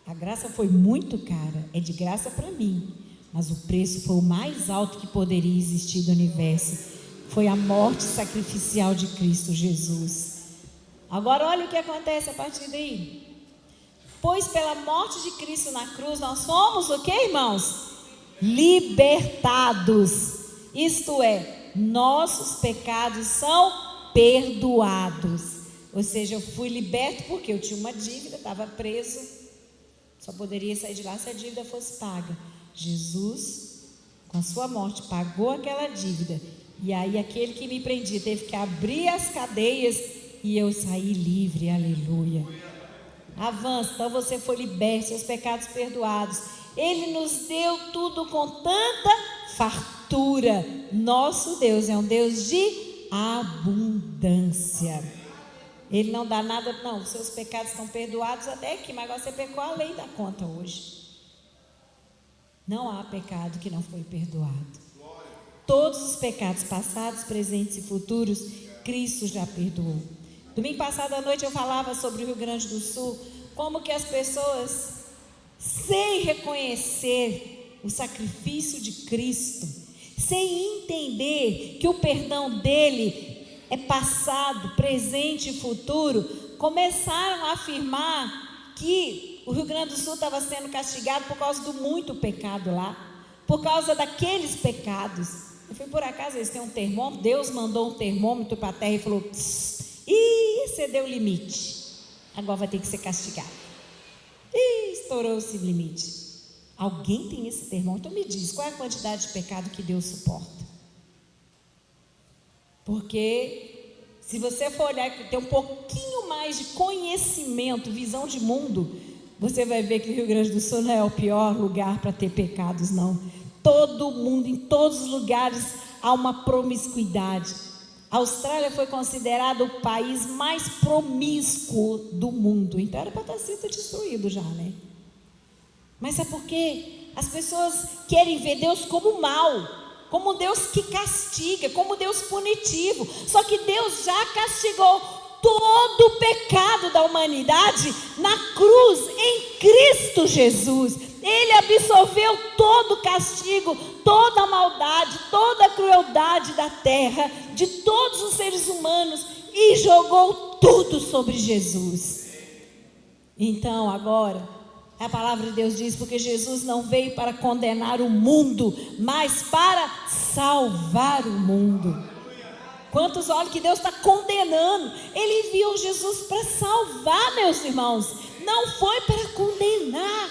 S1: A graça foi muito cara, é de graça para mim, mas o preço foi o mais alto que poderia existir do universo. Foi a morte sacrificial de Cristo Jesus. Agora olha o que acontece a partir daí. Pois pela morte de Cristo na cruz nós fomos o que, irmãos? Libertados. Isto é, nossos pecados são perdoados. Ou seja, eu fui liberto porque eu tinha uma dívida, estava preso, só poderia sair de lá se a dívida fosse paga. Jesus, com a sua morte, pagou aquela dívida, e aí aquele que me prendia teve que abrir as cadeias e eu saí livre. Aleluia. Avança. Então você foi liberto, seus pecados perdoados. Ele nos deu tudo com tanta fartura. Nosso Deus é um Deus de abundância. Ele não dá nada, não. Seus pecados estão perdoados até aqui, mas agora você pecou além da conta hoje. Não há pecado que não foi perdoado. Todos os pecados passados, presentes e futuros, Cristo já perdoou. Domingo passado à noite eu falava sobre o Rio Grande do Sul, como que as pessoas, sem reconhecer o sacrifício de Cristo, sem entender que o perdão dele é passado, presente e futuro, começaram a afirmar que o Rio Grande do Sul estava sendo castigado por causa do muito pecado lá, por causa daqueles pecados. Eu fui, por acaso eles têm um termômetro, Deus mandou um termômetro para a terra e falou: excedeu o limite, agora vai ter que ser castigado. Estourou esse limite. Alguém tem esse termômetro? Então me diz, qual é a quantidade de pecado que Deus suporta? Porque se você for olhar e ter um pouquinho mais de conhecimento, visão de mundo, você vai ver que o Rio Grande do Sul não é o pior lugar para ter pecados, não. Todo mundo, em todos os lugares, há uma promiscuidade. A Austrália foi considerada o país mais promíscuo do mundo. Então era para estar sendo destruído já, né? Mas é porque as pessoas querem ver Deus como mal, como um Deus que castiga, como um Deus punitivo. Só que Deus já castigou todo o pecado da humanidade na cruz, em Cristo Jesus. Ele absorveu todo o castigo, toda a maldade, toda a crueldade da terra, de todos os seres humanos, e jogou tudo sobre Jesus. Então agora, a palavra de Deus diz: porque Jesus não veio para condenar o mundo, mas para salvar o mundo. Quantos olham que Deus está condenando? Ele enviou Jesus para salvar, meus irmãos. Não foi para condenar.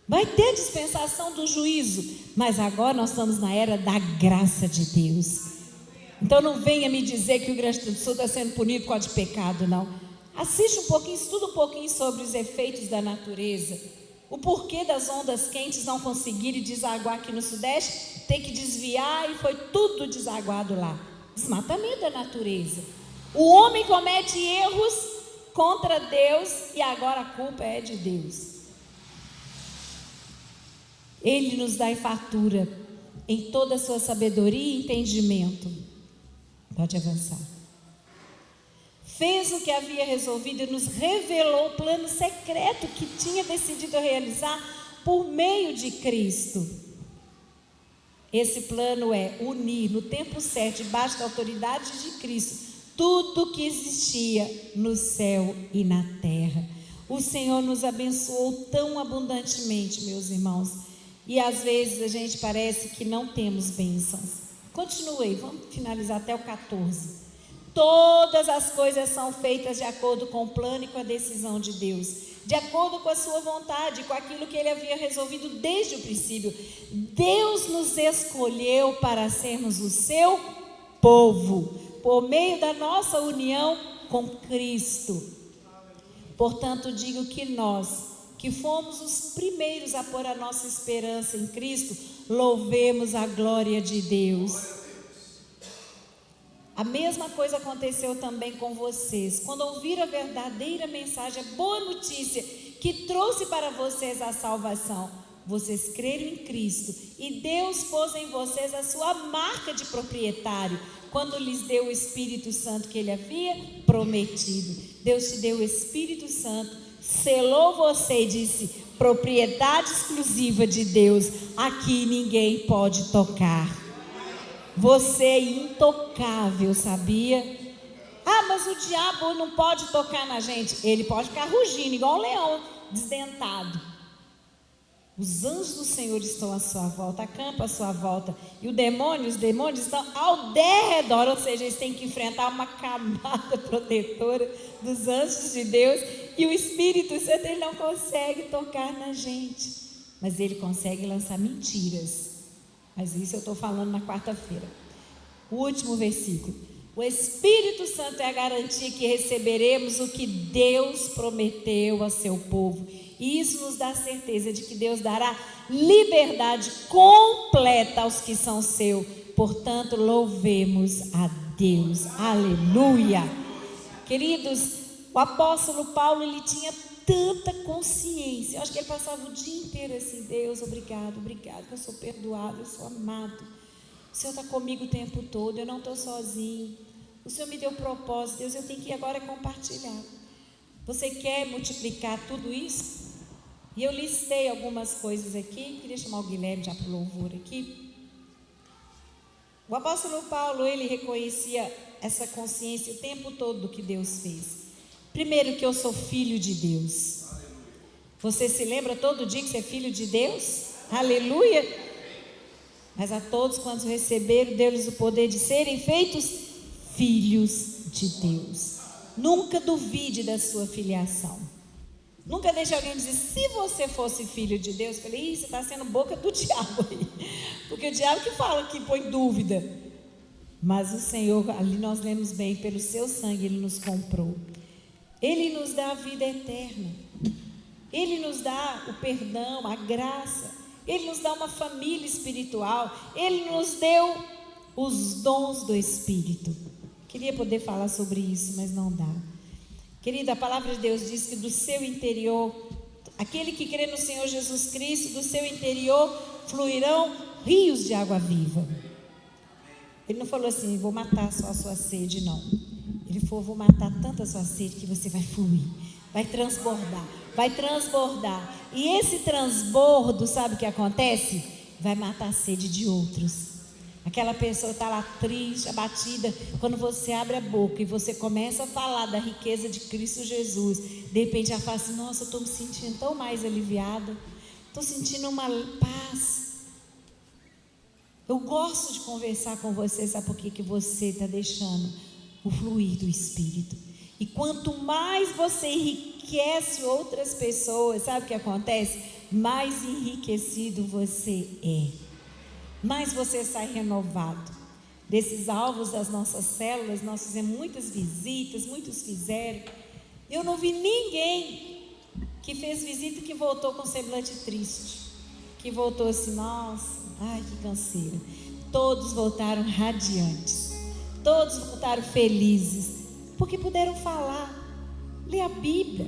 S1: Vai ter dispensação do juízo, mas agora nós estamos na era da graça de Deus. Então não venha me dizer que o Rio Grande do Sul está sendo punido por causa de pecado, não. Assiste um pouquinho, estuda um pouquinho sobre os efeitos da natureza. O porquê das ondas quentes não conseguirem desaguar aqui no Sudeste, ter que desviar e foi tudo desaguado lá. Desmatamento da natureza. O homem comete erros contra Deus e agora a culpa é de Deus. Ele nos dá em fartura em toda a sua sabedoria e entendimento. Pode avançar. Fez o que havia resolvido e nos revelou o plano secreto que tinha decidido realizar por meio de Cristo. Esse plano é unir no tempo certo, debaixo da autoridade de Cristo, tudo que existia no céu e na terra. O Senhor nos abençoou tão abundantemente, meus irmãos, e às vezes a gente parece que não temos bênçãos. Continue aí, vamos finalizar até o 14. Todas as coisas são feitas de acordo com o plano e com a decisão de Deus, de acordo com a sua vontade, com aquilo que Ele havia resolvido desde o princípio. Deus nos escolheu para sermos o seu povo, por meio da nossa união com Cristo. Portanto, digo que nós, que fomos os primeiros a pôr a nossa esperança em Cristo, louvemos a glória de Deus. A mesma coisa aconteceu também com vocês. Quando ouviram a verdadeira mensagem, a boa notícia que trouxe para vocês a salvação, vocês creram em Cristo e Deus pôs em vocês a sua marca de proprietário, quando lhes deu o Espírito Santo que Ele havia prometido. Deus te deu o Espírito Santo, selou você e disse: propriedade exclusiva de Deus, aqui ninguém pode tocar. Você é intocável, sabia? Ah, mas o diabo não pode tocar na gente. Ele pode ficar rugindo, igual um leão desdentado. Os anjos do Senhor estão à sua volta, acampa à sua volta. E os demônios estão ao derredor. Ou seja, eles têm que enfrentar uma camada protetora dos anjos de Deus. E o Espírito Santo, ele não consegue tocar na gente, mas ele consegue lançar mentiras. Mas isso eu estou falando na quarta-feira. O último versículo. O Espírito Santo é a garantia que receberemos o que Deus prometeu a seu povo. E isso nos dá a certeza de que Deus dará liberdade completa aos que são seus. Portanto, louvemos a Deus. Aleluia. Queridos, o apóstolo Paulo, ele tinha tanta consciência. Eu acho que ele passava o dia inteiro assim: Deus, obrigado, que eu sou perdoado, eu sou amado. O Senhor está comigo o tempo todo, eu não estou sozinho. O Senhor me deu propósito, Deus, eu tenho que ir agora compartilhar. Você quer multiplicar tudo isso? E eu listei algumas coisas aqui. Queria chamar o Guilherme já para o louvor aqui. O apóstolo Paulo, ele reconhecia essa consciência o tempo todo do que Deus fez. Primeiro, que eu sou filho de Deus. Você se lembra todo dia que você é filho de Deus? Aleluia! Mas a todos quantos receberam, deu-lhes o poder de serem feitos filhos de Deus. Nunca duvide da sua filiação. Nunca deixe alguém dizer: se você fosse filho de Deus. Eu falei: você está sendo boca do diabo aí. Porque o diabo que fala, que põe dúvida. Mas o Senhor, ali nós lemos bem, pelo seu sangue Ele nos comprou. Ele nos dá a vida eterna. Ele nos dá o perdão, a graça. Ele nos dá uma família espiritual. Ele nos deu os dons do Espírito. Queria poder falar sobre isso, mas não dá. Querida, a palavra de Deus diz que do seu interior, aquele que crê no Senhor Jesus Cristo, do seu interior fluirão rios de água viva. Ele não falou assim: vou matar só a sua sede, não. Ele falou: vou matar tanta a sua sede que você vai fluir, vai transbordar, vai transbordar. E esse transbordo, sabe o que acontece? Vai matar a sede de outros. Aquela pessoa está lá triste, abatida. Quando você abre a boca e você começa a falar da riqueza de Cristo Jesus, de repente ela fala assim: nossa, eu estou me sentindo tão mais aliviada, estou sentindo uma paz. Eu gosto de conversar com você, sabe por que você está deixando o fluir do Espírito? E quanto mais você enriquece outras pessoas, sabe o que acontece? Mais enriquecido você é, mais você sai renovado. Desses alvos das nossas células, nós fizemos muitas visitas, muitos fizeram. Eu não vi ninguém que fez visita e que voltou com semblante triste, que voltou assim, nossa, ai que canseira. Todos voltaram radiantes, todos voltaram felizes, porque puderam falar, ler a Bíblia,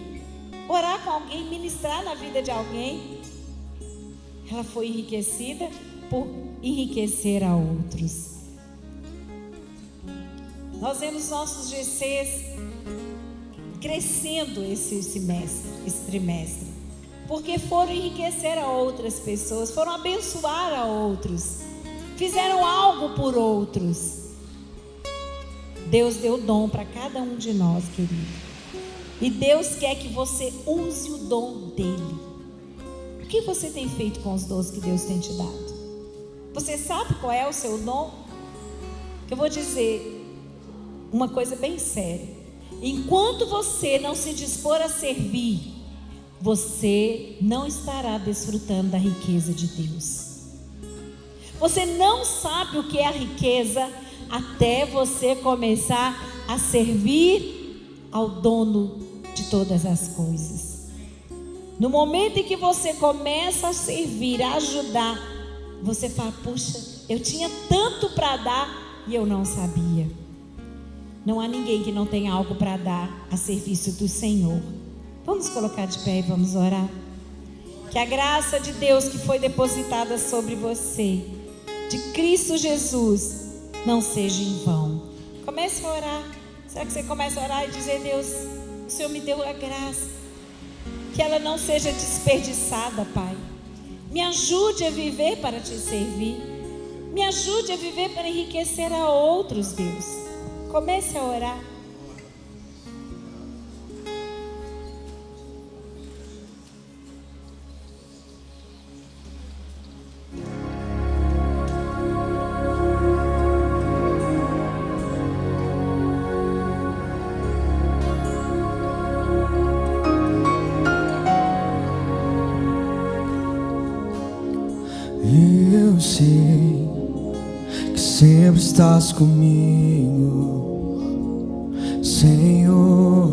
S1: orar com alguém, ministrar na vida de alguém. Ela foi enriquecida por enriquecer a outros. Nós vemos nossos GCs crescendo esse trimestre, porque foram enriquecer a outras pessoas, foram abençoar a outros, fizeram algo por outros. Deus deu dom para cada um de nós, querido, e Deus quer que você use o dom dele. O que você tem feito com os dons que Deus tem te dado? Você sabe qual é o seu dom? Eu vou dizer uma coisa bem séria: enquanto você não se dispor a servir, você não estará desfrutando da riqueza de Deus. Você não sabe o que é a riqueza até você começar a servir ao dono de todas as coisas. No momento em que você começa a servir, a ajudar, você fala, puxa, eu tinha tanto para dar e eu não sabia. Não há ninguém que não tenha algo para dar a serviço do Senhor. Vamos colocar de pé e vamos orar. Que a graça de Deus que foi depositada sobre você, de Cristo Jesus, não seja em vão. Comece a orar. Será que você começa a orar e dizer, Deus, o Senhor me deu a graça, que ela não seja desperdiçada, Pai. Me ajude a viver para te servir. Me ajude a viver para enriquecer a outros, Deus. Comece a orar.
S2: Eu sei que sempre estás comigo, Senhor.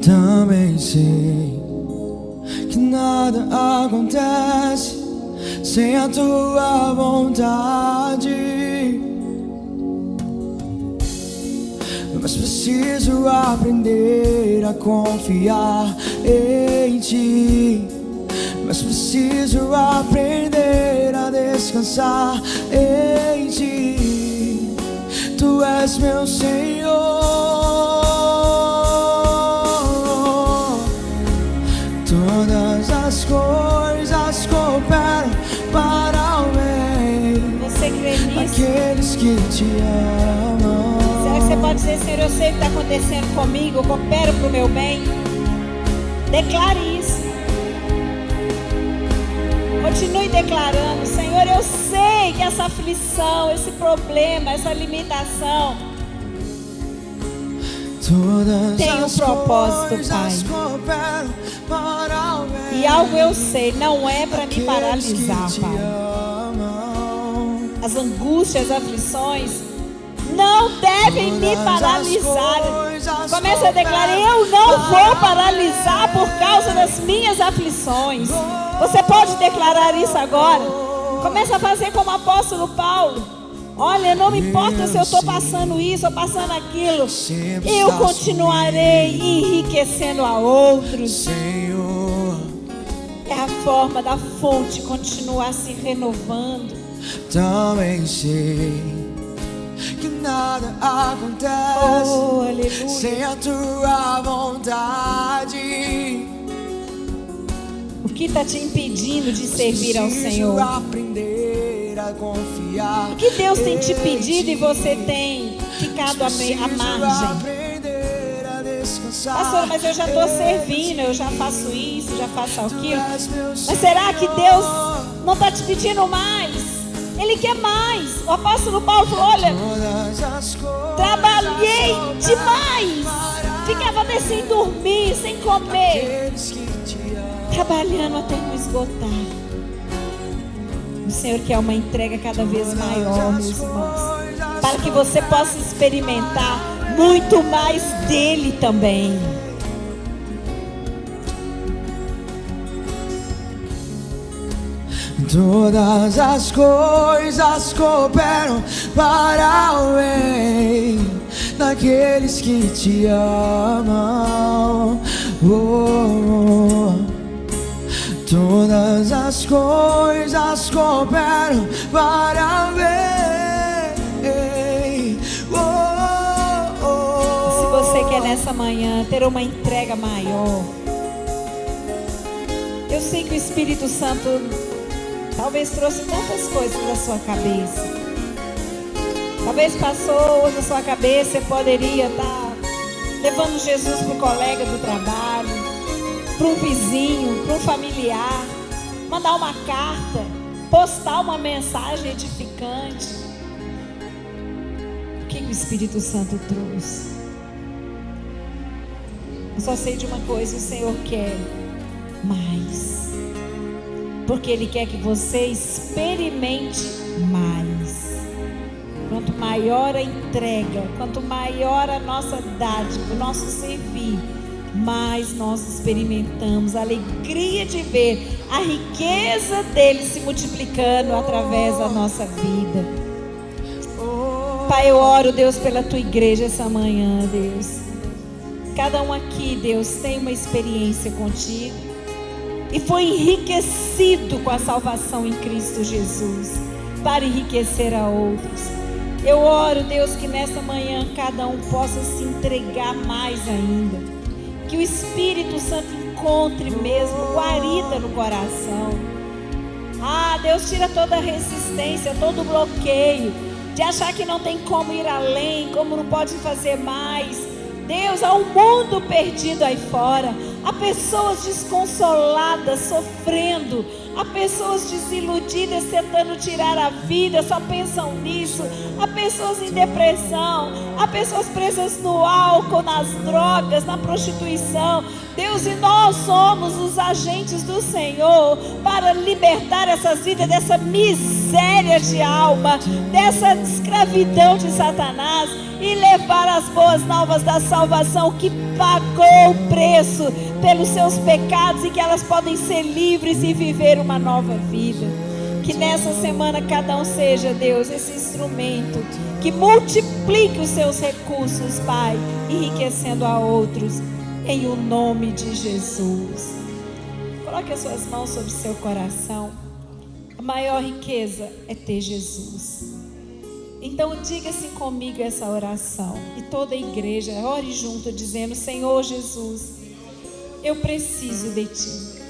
S2: Também sei que nada acontece sem a tua vontade, mas preciso aprender a confiar em ti. Mas preciso aprender a descansar em ti. Tu és meu Senhor. Todas as coisas cooperam para o bem.
S1: Você crê nisso?
S2: Aqueles que te amam.
S1: Será que você pode dizer, Senhor, eu sei o que está acontecendo comigo, coopero para o meu bem? Declare isso. Continue declarando, Senhor, eu sei que essa aflição, esse problema, essa limitação tem um propósito, Pai. E algo eu sei, não é para me paralisar, Pai. As angústias, as aflições não devem me paralisar. Começa a declarar, eu não vou paralisar por causa das minhas aflições. Você pode declarar isso agora. Começa a fazer como o apóstolo Paulo. Olha, não me importa se eu estou passando isso ou passando aquilo, eu continuarei enriquecendo a outros. É a forma da fonte continuar se renovando.
S2: Também sei que nada acontece sem a tua vontade.
S1: O que está te impedindo de servir ao Senhor?
S2: Aprender a confiar.
S1: O que Deus tem te pedido e você tem ficado à margem? Pastor, mas eu já estou servindo, eu já faço isso, já faço aquilo. Mas será que Deus não está te pedindo mais? Ele quer mais. O apóstolo Paulo falou: olha, trabalhei demais, ficava até sem dormir, sem comer, trabalhando até não esgotar. O Senhor quer uma entrega cada vez maior, meus irmãos, para que você possa experimentar muito mais dele também.
S2: Todas as coisas cooperam para o bem daqueles que te amam. Todas as coisas cooperam para o bem.
S1: Se você quer nessa manhã ter uma entrega maior, eu sei que o Espírito Santo talvez trouxe tantas coisas na sua cabeça. Talvez passou na sua cabeça, você poderia estar levando Jesus para o colega do trabalho, para um vizinho, para um familiar, mandar uma carta, postar uma mensagem edificante. O que o Espírito Santo trouxe? Eu só sei de uma coisa: o Senhor quer mais. Porque Ele quer que você experimente mais. Quanto maior a entrega, quanto maior a nossa dádiva, o nosso servir, mais nós experimentamos a alegria de ver a riqueza dele se multiplicando através da nossa vida. Pai, eu oro, Deus, pela tua igreja essa manhã, Deus. Cada um aqui, Deus, tem uma experiência contigo e foi enriquecido com a salvação em Cristo Jesus, para enriquecer a outros. Eu oro, Deus, que nessa manhã cada um possa se entregar mais ainda, que o Espírito Santo encontre mesmo guarida no coração. Deus, tira toda a resistência, todo o bloqueio de achar que não tem como ir além, como não pode fazer mais. Deus, há um mundo perdido aí fora, há pessoas desconsoladas, sofrendo, há pessoas desiludidas, tentando tirar a vida, só pensam nisso, há pessoas em depressão, há pessoas presas no álcool, nas drogas, na prostituição. Deus, e nós somos os agentes do Senhor para libertar essas vidas dessa miséria de alma, dessa escravidão de Satanás, e levar as boas novas da salvação, que pagou o preço pelos seus pecados, e que elas podem ser livres e viver uma nova vida. Que nessa semana cada um seja, Deus, esse instrumento que multiplique os seus recursos, Pai, enriquecendo a outros, em o nome de Jesus. Coloque as suas mãos sobre o seu coração. A maior riqueza é ter Jesus. Então diga assim comigo essa oração, e toda a igreja ore junto, dizendo: Senhor Jesus, eu preciso de Ti.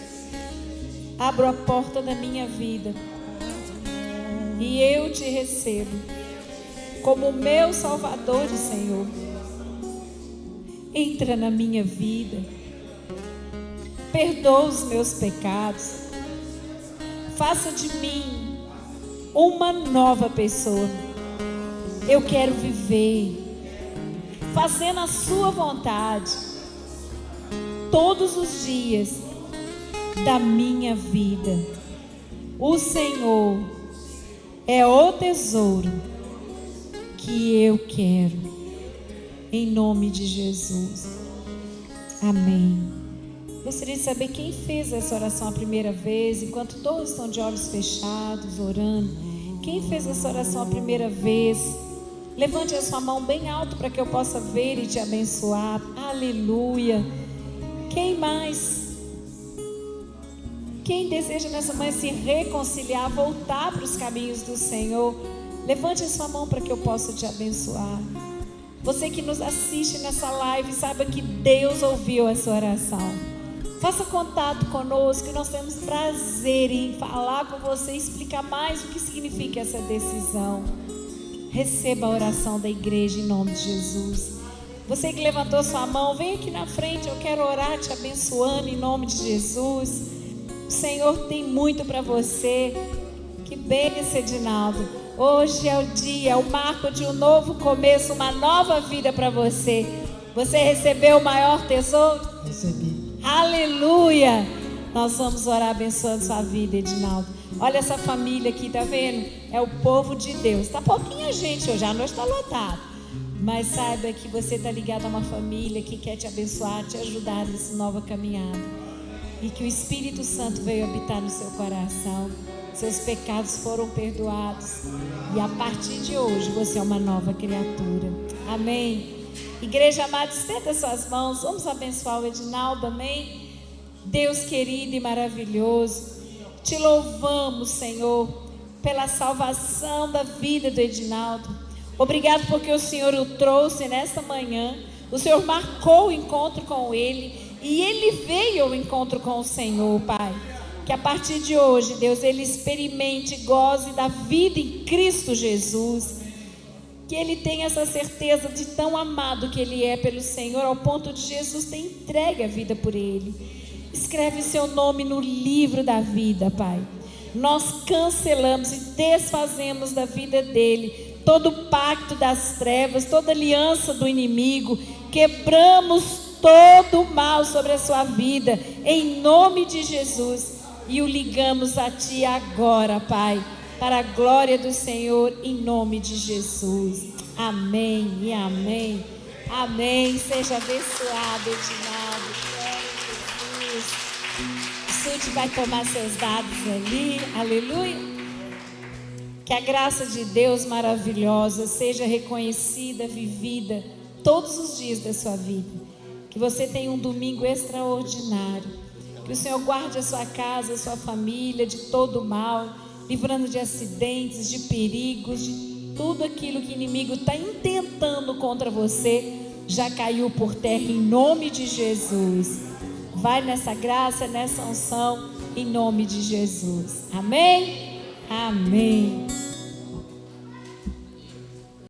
S1: Abro a porta da minha vida e eu Te recebo como meu Salvador e Senhor. Entra na minha vida, perdoa os meus pecados, faça de mim uma nova pessoa. Eu quero viver fazendo a Sua vontade todos os dias da minha vida. O Senhor é o tesouro que eu quero, em nome de Jesus. Amém. Gostaria de saber quem fez essa oração a primeira vez, enquanto todos estão de olhos fechados, orando. Quem fez essa oração a primeira vez? Levante a sua mão bem alto para que eu possa ver e te abençoar. Aleluia. Quem mais? Quem deseja nessa manhã se reconciliar, voltar para os caminhos do Senhor? Levante a sua mão para que eu possa te abençoar. Você que nos assiste nessa live, saiba que Deus ouviu essa oração. Faça contato conosco, e nós temos prazer em falar com você e explicar mais o que significa essa decisão. Receba a oração da igreja em nome de Jesus. Você que levantou sua mão, vem aqui na frente, eu quero orar te abençoando em nome de Jesus. O Senhor tem muito para você. Que bênção, Edinaldo. Hoje é o dia, é o marco de um novo começo, uma nova vida para você. Você recebeu o maior tesouro?
S2: Recebi.
S1: Aleluia! Nós vamos orar abençoando sua vida, Edinaldo. Olha essa família aqui, tá vendo? É o povo de Deus. Tá pouquinha gente hoje, a noite está lotada. Mas saiba que você está ligado a uma família que quer te abençoar, te ajudar nessa nova caminhada. E que o Espírito Santo veio habitar no seu coração. Seus pecados foram perdoados. E a partir de hoje você é uma nova criatura. Amém. Igreja amada, estenda suas mãos. Vamos abençoar o Edinaldo, amém? Deus querido e maravilhoso, te louvamos, Senhor, pela salvação da vida do Edinaldo. Obrigado porque o Senhor o trouxe nesta manhã. O Senhor marcou o encontro com ele e ele veio ao encontro com o Senhor, Pai. Que a partir de hoje, Deus, ele experimente e goze da vida em Cristo Jesus. Que ele tenha essa certeza de tão amado que ele é pelo Senhor, ao ponto de Jesus ter entregue a vida por ele. Escreve seu nome no livro da vida, Pai. Nós cancelamos e desfazemos da vida dele todo o pacto das trevas, toda aliança do inimigo. Quebramos todo o mal sobre a sua vida, em nome de Jesus. E o ligamos a Ti agora, Pai, para a glória do Senhor, em nome de Jesus. Amém e amém. Amém. Seja abençoado, Edinaldo. Glória a Jesus. O Sude vai tomar seus dados ali. Aleluia. Que a graça de Deus maravilhosa seja reconhecida, vivida todos os dias da sua vida. Que você tenha um domingo extraordinário. Que o Senhor guarde a sua casa, a sua família de todo o mal, livrando de acidentes, de perigos, de tudo aquilo que o inimigo está intentando contra você, já caiu por terra em nome de Jesus. Vai nessa graça, nessa unção, em nome de Jesus. Amém? Amém.